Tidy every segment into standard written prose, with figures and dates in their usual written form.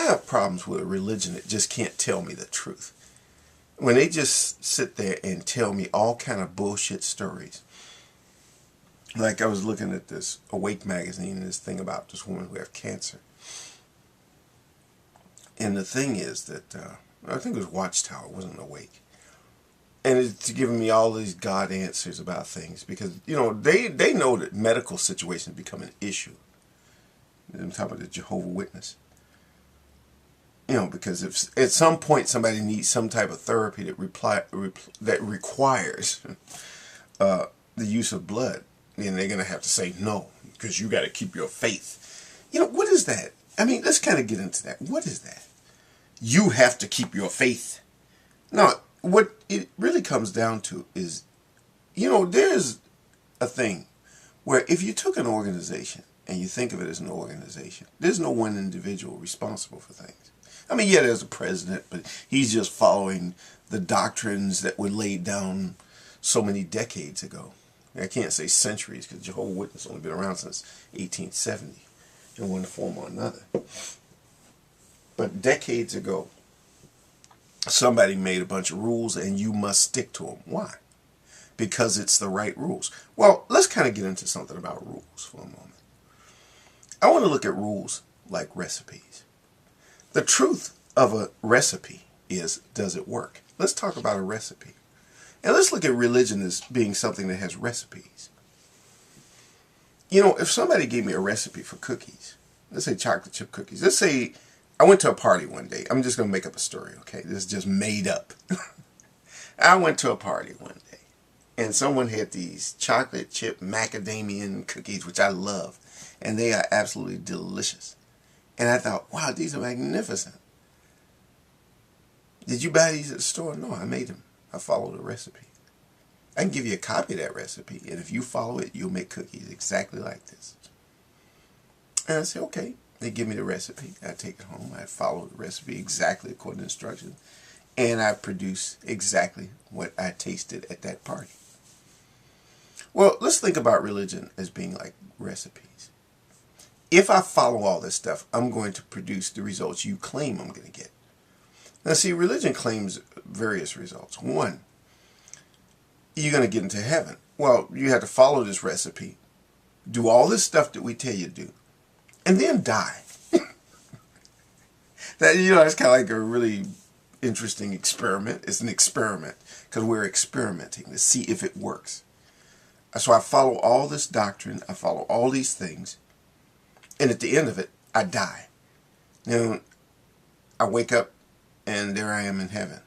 have problems with a religion that just can't tell me the truth. When they just sit there and tell me all kind of bullshit stories. Like I was looking at this Awake magazine, this thing about this woman who had cancer. And the thing is that, I think it was Watchtower, it wasn't Awake. And it's giving me all these God answers about things because, you know, they know that medical situations become an issue. I'm talking about the Jehovah's Witness. You know, because if at some point somebody needs some type of therapy that requires the use of blood, then they're going to have to say no, because you got to keep your faith. You know, what is that? I mean, let's kind of get into that. What is that? You have to keep your faith. No, what it really comes down to is, you know, there's a thing where if you took an organization and you think of it as an organization, there's no one individual responsible for things. I mean, yeah, there's a president, but he's just following the doctrines that were laid down so many decades ago. I can't say centuries because Jehovah's Witness only been around since 1870 in one form or another. But decades ago, somebody made a bunch of rules and you must stick to them. Why? Because it's the right rules. Well, let's kind of get into something about rules for a moment. I want to look at rules like recipes. The truth of a recipe is, does it work? Let's talk about a recipe. And let's look at religion as being something that has recipes. You know, if somebody gave me a recipe for cookies, let's say chocolate chip cookies. Let's say I went to a party one day. I'm just going to make up a story, okay? This is just made up. I went to a party one day, and someone had these chocolate chip macadamia cookies, which I love, and they are absolutely delicious. And I thought, wow, these are magnificent. Did you buy these at the store? No, I made them. I followed the recipe. I can give you a copy of that recipe, and if you follow it, you'll make cookies exactly like this. And I said, okay. They give me the recipe. I take it home. I follow the recipe exactly according to instructions, and I produce exactly what I tasted at that party. Well, let's think about religion as being like recipes. If I follow all this stuff, I'm going to produce the results you claim I'm going to get. Now, see, religion claims various results. One, you're going to get into heaven. Well, you have to follow this recipe, do all this stuff that we tell you to do, and then die. That, you know, it's kind of like a really interesting experiment. It's an experiment because we're experimenting to see if it works. So I follow all this doctrine. I follow all these things. And at the end of it, I die. Now, I wake up and there I am in heaven.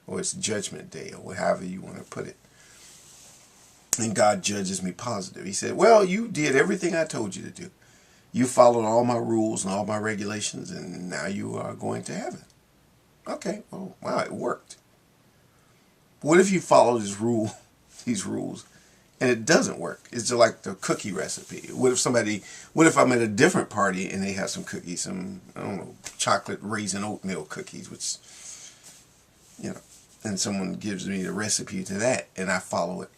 Or it's judgment day, or however you want to put it. And God judges me positive. He said, well, you did everything I told you to do. You followed all my rules and all my regulations, and now you are going to heaven. Okay, well, wow, it worked. What if you follow these rules, and it doesn't work? It's just like the cookie recipe. What if I'm at a different party and they have some cookies, some, I don't know, chocolate raisin oatmeal cookies, which, you know, and someone gives me the recipe to that, and I follow it.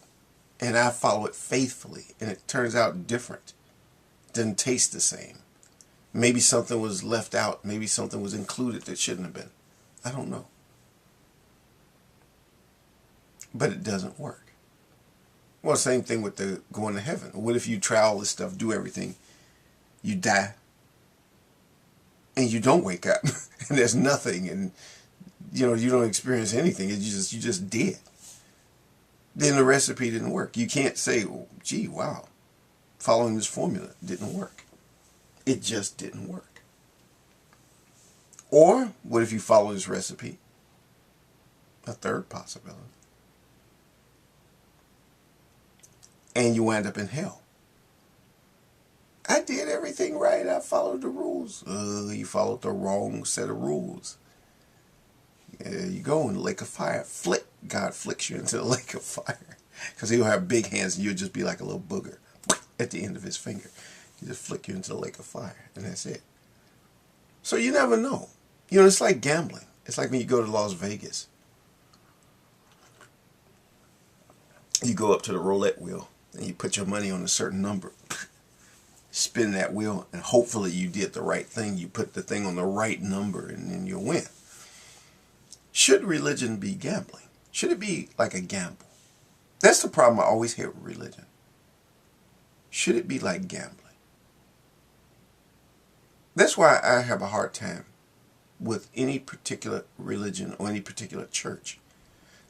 And I follow it faithfully, and it turns out different. Doesn't taste the same. Maybe something was left out. Maybe something was included that shouldn't have been. I don't know. But it doesn't work. Well, same thing with the going to heaven. What if you try all this stuff, do everything, you die, and you don't wake up, and there's nothing, and you know you don't experience anything. You just dead. Then the recipe didn't work. You can't say, oh, gee, wow, following this formula didn't work. It just didn't work. Or what if you follow this recipe? A third possibility. And you wind up in hell. I did everything right. I followed the rules. You followed the wrong set of rules. There you go in the lake of fire. God flicks you into the lake of fire. Because he'll have big hands and you'll just be like a little booger at the end of his finger. He just flick you into the lake of fire. And that's it. So you never know. You know, it's like gambling. It's like when you go to Las Vegas. You go up to the roulette wheel and you put your money on a certain number. spin that wheel, and hopefully you did the right thing. You put the thing on the right number, and then you'll win. Should religion be gambling? Should it be like a gamble? That's the problem I always have with religion. Should it be like gambling? That's why I have a hard time with any particular religion or any particular church.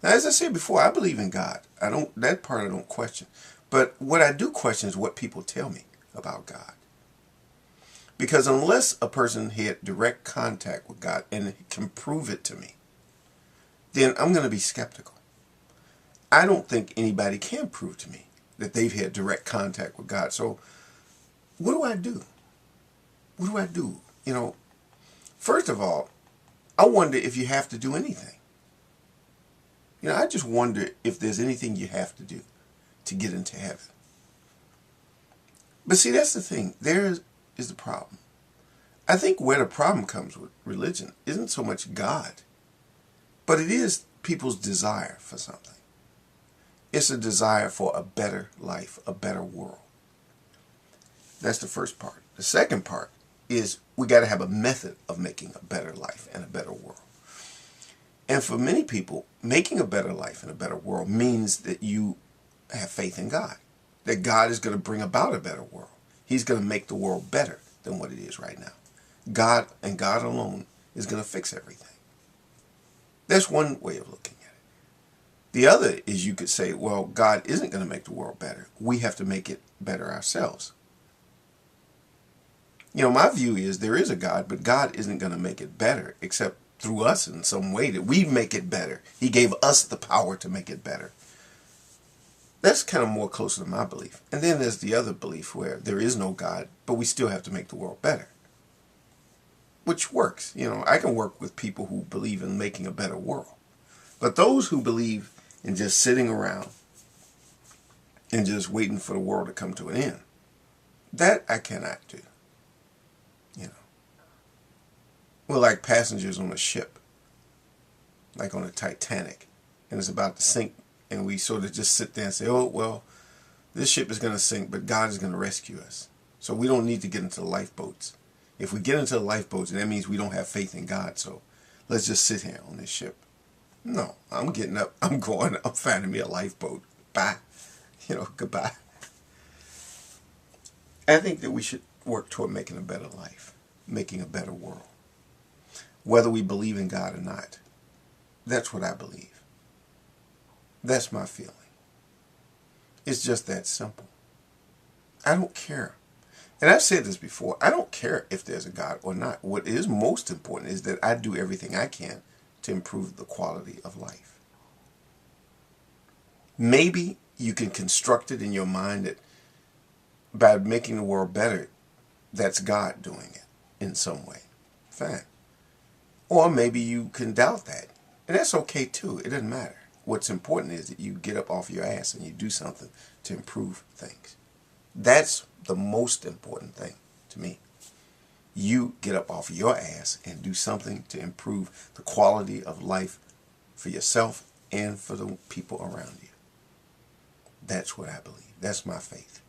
Now, as I said before, I believe in God. That part I don't question. But what I do question is what people tell me about God. Because unless a person had direct contact with God and can prove it to me, then I'm going to be skeptical. I don't think anybody can prove to me that they've had direct contact with God. So what do I do? What do I do? You know, first of all, I wonder if you have to do anything. You know, I just wonder if there's anything you have to do to get into heaven. But see, that's the thing. There is the problem. I think where the problem comes with religion isn't so much God, but it is people's desire for something. It's a desire for a better life, a better world. That's the first part. The second part is we got to have a method of making a better life and a better world. And for many people, making a better life and a better world means that you have faith in God, that God is going to bring about a better world. He's going to make the world better than what it is right now. God and God alone is going to fix everything. That's one way of looking at it. The other is you could say, well, God isn't going to make the world better. We have to make it better ourselves. You know, my view is there is a God, but God isn't going to make it better except through us in some way that we make it better. He gave us the power to make it better. That's kind of more closer to my belief. And then there's the other belief where there is no God, but we still have to make the world better. Which works. You know, I can work with people who believe in making a better world. But those who believe in just sitting around and just waiting for the world to come to an end, that I cannot do. You know. We're like passengers on a ship, like on a Titanic, and it's about to sink, and we sort of just sit there and say, oh, well, this ship is going to sink, but God is going to rescue us. So we don't need to get into the lifeboats. If we get into the lifeboats, that means we don't have faith in God, so let's just sit here on this ship. No, I'm getting up, I'm going, I'm finding me a lifeboat. Bye. You know, goodbye. I think that we should work toward making a better life, making a better world. Whether we believe in God or not. That's what I believe. That's my feeling. It's just that simple. I don't care. And I've said this before. I don't care if there's a God or not. What is most important is that I do everything I can to improve the quality of life. Maybe you can construct it in your mind that by making the world better, that's God doing it in some way. Fine. Or maybe you can doubt that. And that's okay too. It doesn't matter. What's important is that you get up off your ass and you do something to improve things. That's the most important thing to me. You get up off your ass and do something to improve the quality of life for yourself and for the people around you. That's what I believe. That's my faith.